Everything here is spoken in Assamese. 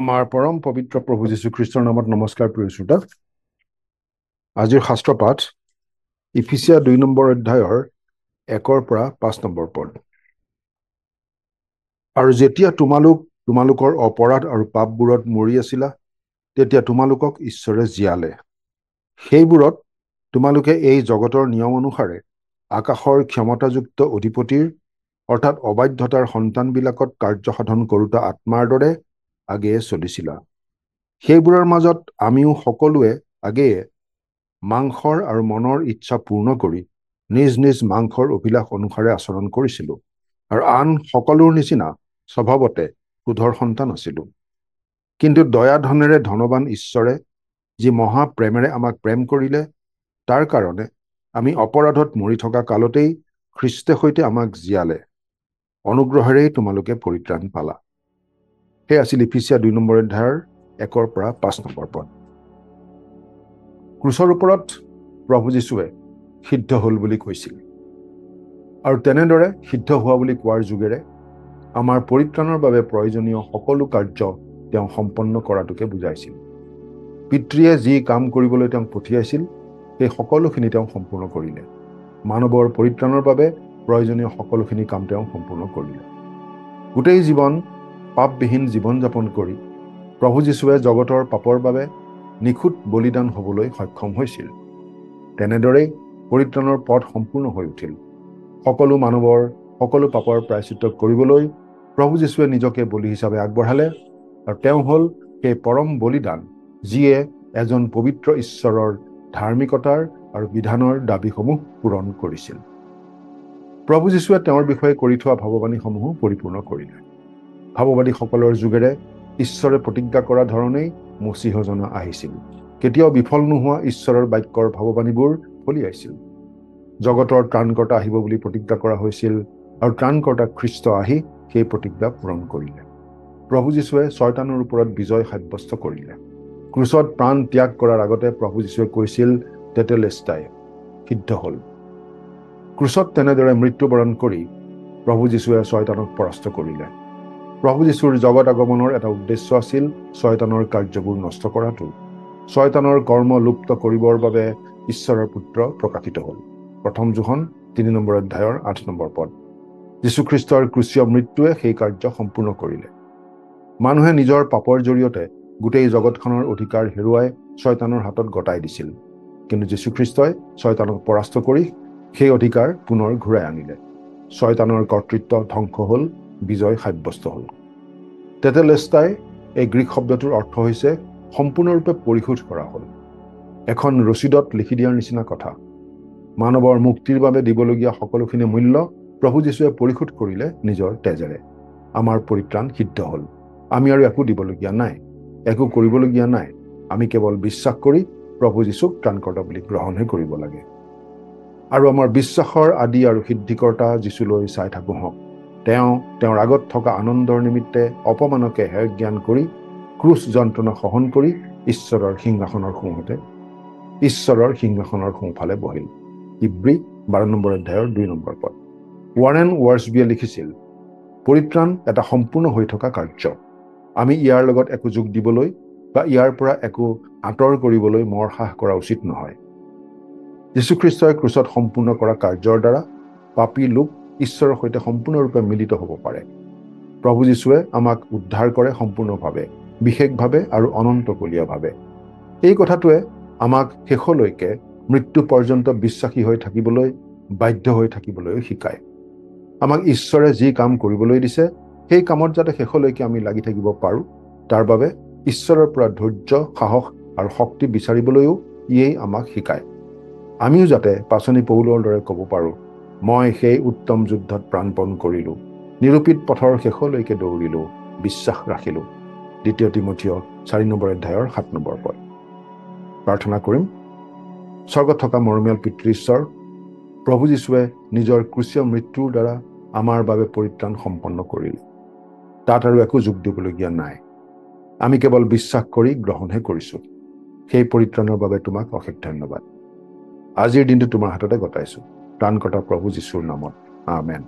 আমাৰ পৰম পবিত্ৰ প্ৰভু যীশুখ্ৰীষ্টৰ নামত নমস্কাৰ প্ৰিয় শ্ৰোতা। আজিৰ শাস্ত্ৰ পাঠ ইফিচিয়া 2 নম্বৰ অধ্যায়ৰ 1 পৰা 5 নম্বৰ পদ। আৰু যেতিয়া তোমালোকৰ অপৰাধ আৰু পাপবোৰত মৰি আছিলা, তেতিয়া তোমালোকক ঈশ্বৰে জীয়ালে। সেইবোৰত তোমালোকে এই জগতৰ নিয়ম অনুসাৰে আকাশৰ ক্ষমতাযুক্ত অধিপতিৰ অৰ্থাৎ অবাধ্যতাৰ সন্তানবিলাকত কাৰ্যসাধন কৰোঁতা আত্মাৰ দৰে আগেয়ে চলিছিলা। সেইবোৰৰ মাজত আমিও সকলোৱে আগেয়ে মাংসৰ আৰু মনৰ ইচ্ছা পূৰ্ণ কৰি নিজ নিজ মাংসৰ অভিলাষ অনুসাৰে আচৰণ কৰিছিলোঁ, আৰু আন সকলোৰ নিচিনা স্বভাৱতে ক্ৰোধৰ সন্তান আছিলোঁ। কিন্তু দয়া ধনেৰে ধনৱান ঈশ্বৰে যি মহা প্ৰেমেৰে আমাক প্ৰেম কৰিলে, তাৰ কাৰণে আমি অপৰাধত মৰি থকা কালতেই খ্ৰীষ্টে সৈতে আমাক জীয়ালে। অনুগ্ৰহেৰেই তোমালোকে পৰিত্ৰাণ পালা। সেই আছিল ইফিচিয়া 2 নম্বৰ অধ্যায়ৰ 1 পৰা 5 নম্বৰ পদ। ক্ৰুচৰ ওপৰত প্ৰভু যীশুৱে সিদ্ধ হ'ল বুলি কৈছিল, আৰু তেনেদৰে সিদ্ধ হোৱা বুলি কোৱাৰ যোগেৰে আমাৰ পৰিত্ৰাণৰ বাবে প্ৰয়োজনীয় সকলো কাৰ্য তেওঁ সম্পন্ন কৰাটোকে বুজাইছিল। পিতৃয়ে যি কাম কৰিবলৈ তেওঁক পঠিয়াইছিল, সেই সকলোখিনি তেওঁ সম্পূৰ্ণ কৰিলে। মানৱৰ পৰিত্ৰাণৰ বাবে প্ৰয়োজনীয় সকলোখিনি কাম তেওঁ সম্পূৰ্ণ কৰিলে। গোটেই জীৱন পাপবিহীন জীৱন যাপন কৰি প্ৰভু যীশুৱে জগতৰ পাপৰ বাবে নিখুঁত বলিদান হ'বলৈ সক্ষম হৈছিল। তেনেদৰেই পৰিত্ৰাণৰ পথ সম্পূৰ্ণ হৈ উঠিল। সকলো মানৱৰ সকলো পাপৰ প্ৰায়শ্চিত্ত কৰিবলৈ প্ৰভু যীশুৱে নিজকে বলি হিচাপে আগবঢ়ালে, আৰু তেওঁ হ'ল সেই পৰম বলিদান যিয়ে এজন পবিত্ৰ ঈশ্বৰৰ ধাৰ্মিকতাৰ আৰু বিধানৰ দাবীসমূহ পূৰণ কৰিছিল। প্ৰভু যীশুৱে তেওঁৰ বিষয়ে কৰি থোৱা ভাৱবাণীসমূহো পৰিপূৰ্ণ কৰিলে। ভাৱবাদীসকলৰ যোগেৰে ঈশ্বৰে প্ৰতিজ্ঞা কৰা ধৰণেই মচীহজনা আহিছিল। কেতিয়াও বিফল নোহোৱা ঈশ্বৰৰ বাক্যৰ ভাৱবাণীবোৰ ফলিয়াইছিল। জগতৰ ত্ৰাণকৰ্তা আহিব বুলি প্ৰতিজ্ঞা কৰা হৈছিল, আৰু ত্ৰাণকৰ্তা খ্ৰীষ্ট আহি সেই প্ৰতিজ্ঞা পূৰণ কৰিলে। প্ৰভু যীশুৱে শয়তানৰ ওপৰত বিজয় সাব্যস্ত কৰিলে। ক্ৰুচত প্ৰাণ ত্যাগ কৰাৰ আগতে প্ৰভু যীশুৱে কৈছিল, তেটেলেষ্টাই, সিদ্ধ হ'ল। ক্ৰুচত তেনেদৰে মৃত্যুবৰণ কৰি প্ৰভু যীশুৱে শয়তানক পৰাস্ত কৰিলে। প্ৰভু যীশুৰ জগত আগমনৰ এটা উদ্দেশ্য আছিল শয়তানৰ কাৰ্যবোৰ নষ্ট কৰাটো। শয়তানৰ কৰ্ম লুপ্ত কৰিবৰ বাবে ঈশ্বৰৰ পুত্ৰ প্ৰকাশিত হ'ল। প্ৰথম যোহন 3 নম্বৰ অধ্যায়ৰ 8 নম্বৰ পদ। যীশুখ্ৰীষ্টৰ ক্ৰুচীয় মৃত্যুৱে সেই কাৰ্য সম্পূৰ্ণ কৰিলে। মানুহে নিজৰ পাপৰ জৰিয়তে গোটেই জগতখনৰ অধিকাৰ হেৰুৱাই শয়তানৰ হাতত গতাই দিছিল, কিন্তু যীশুখ্ৰীষ্টই শয়তানক পৰাস্ত কৰি সেই অধিকাৰ পুনৰ ঘূৰাই আনিলে। শয়তানৰ কৰ্তৃত্ব ধ্বংস হ'ল, বিজয় সাব্যস্ত হ'ল। তেটেলেষ্টাই এই গ্ৰীক শব্দটোৰ অৰ্থ হৈছে সম্পূৰ্ণৰূপে পৰিশোধ কৰা হ'ল। এখন ৰচিদত লিখি দিয়াৰ নিচিনা কথা। মানৱৰ মুক্তিৰ বাবে দিবলগীয়া সকলোখিনি মূল্য প্ৰভু যীশুৱে পৰিশোধ কৰিলে নিজৰ তেজেৰে। আমাৰ পৰিত্ৰাণ সিদ্ধ হ'ল। আমি আৰু একো দিবলগীয়া নাই, একো কৰিবলগীয়া নাই। আমি কেৱল বিশ্বাস কৰি প্ৰভু যীশুক ত্ৰাণকৰ্তা বুলি গ্ৰহণহে কৰিব লাগে। আৰু আমাৰ বিশ্বাসৰ আদি আৰু সিদ্ধিকৰ্তা যীশুলৈ চাই থাকোঁ হওক। তেওঁ তেওঁৰ আগত থকা আনন্দৰ নিমিত্তে অপমানকে হেয় জ্ঞান কৰি ক্ৰুচ যন্ত্ৰণা সহন কৰি ঈশ্বৰৰ সিংহাসনৰ সোঁফালে বহিল। ইব্ৰী 12 নম্বৰ অধ্যায়ৰ 2 নম্বৰ পদ। ৱাৰেন ৱাৰ্ছবিয়ে লিখিছিল, পৰিত্ৰাণ এটা সম্পূৰ্ণ হৈ থকা কাৰ্য। আমি ইয়াৰ লগত একো যোগ দিবলৈ বা ইয়াৰ পৰা একো আঁতৰ কৰিবলৈ মৰসাহ কৰা উচিত নহয়। যীশুখ্ৰীষ্টই ক্ৰুচত সম্পূৰ্ণ কৰা কাৰ্যৰ দ্বাৰা পাপী লোক ঈশ্বৰৰ সৈতে সম্পূৰ্ণৰূপে মিলিত হ'ব পাৰে। প্ৰভু যীশুৱে আমাক উদ্ধাৰ কৰে সম্পূৰ্ণভাৱে, বিশেষভাৱে আৰু অনন্তকলীয়াভাৱে। এই কথাটোৱে আমাক শেষলৈকে মৃত্যু পৰ্যন্ত বিশ্বাসী হৈ থাকিবলৈ, বাধ্য হৈ থাকিবলৈ শিকায়। আমাক ঈশ্বৰে যি কাম কৰিবলৈ দিছে, সেই কামত যাতে শেষলৈকে আমি লাগি থাকিব পাৰোঁ, তাৰ বাবে ঈশ্বৰৰ পৰা ধৈৰ্য, সাহস আৰু শক্তি বিচাৰিবলৈও ইয়েই আমাক শিকায়। আমিও যাতে পাচনি পৌলৰ দৰে ক'ব পাৰোঁ, মই সেই উত্তম যুদ্ধত প্ৰাণপণ কৰিলোঁ, নিৰূপিত পথৰ শেষলৈকে দৌৰিলোঁ, বিশ্বাস ৰাখিলোঁ। 2 তিমথিয় 4 নম্বৰ অধ্যায়ৰ 7 নম্বৰ পদ। প্ৰাৰ্থনা কৰিম। স্বৰ্গত থকা মৰমীয়াল পিতৃ ঈশ্বৰ, প্ৰভু যীশুৱে নিজৰ ক্ৰুচীয় মৃত্যুৰ দ্বাৰা আমাৰ বাবে পৰিত্ৰাণ সম্পন্ন কৰিলে। তাত আৰু একো যোগ দিবলগীয়া নাই। আমি কেৱল বিশ্বাস কৰি গ্ৰহণহে কৰিছোঁ। সেই পৰিত্ৰাণৰ বাবে তোমাক অশেষ ধন্যবাদ। আজিৰ দিনটো তোমাৰ হাততে গতাইছোঁ। ত্ৰাণকৰ্তা প্ৰভু যীশুৰ নামত, আমেন।